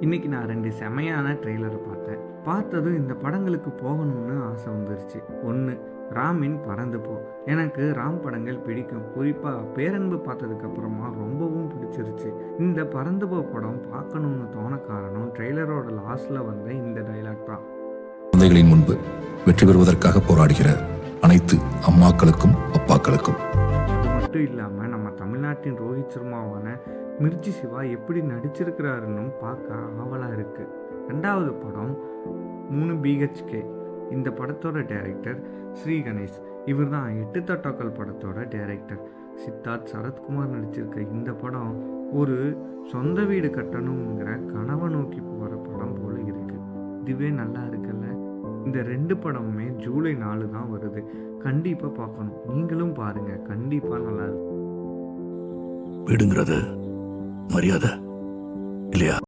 இன்னைக்கு நான் 2 செமையான ட்ரெய்லரை பார்த்தேன். பார்த்ததும் இந்த படங்களுக்கு போகணும்னு ஆசை வந்துருச்சு. 1 ராமின் பறந்து போ. எனக்கு ராம் படங்கள் பிடிக்கும். குறிப்பா பேரன்பு பார்த்ததுக்கு அப்புறமா ரொம்பவும் பிடிச்சிருச்சு. இந்த பறந்து போ படம் பார்க்கணும்னு தோண காரணம் ட்ரெய்லரோட லாஸ்ட்ல வந்த இந்த டைலாக் தான். குழந்தைகளின் முன்பு வெற்றி பெறுவதற்காக போராடுகிற அனைத்து அம்மாக்களுக்கும் அப்பாக்களுக்கும். அது மட்டும் இல்லாம நம்ம தமிழ்நாட்டின் ரோஹித் சர்மாவான மிர்ச்சி சிவா எப்படி நடிச்சிருக்கிறாருன்னு பார்க்க ஆவலா இருக்கு. 2வது படம் 3 BHK. இந்த படத்தோட டைரக்டர் ஸ்ரீ கணேஷ். இவர் தான் 8 தட்டாக்கள் படத்தோட டைரக்டர். சித்தார்த் சரத்குமார் நடிச்சிருக்க இந்த படம் ஒரு சொந்த வீடு கட்டணுங்கிற கனவை நோக்கி போகிற படம் போல இருக்கு. இதுவே நல்லா இருக்குல்ல. இந்த 2 படமுமே ஜூலை 4 தான் வருது. கண்டிப்பாக பார்க்கணும். நீங்களும் பாருங்க, கண்டிப்பாக நல்லா இருக்கும். வீடுங்கிறது மரியாதை இல்லையா?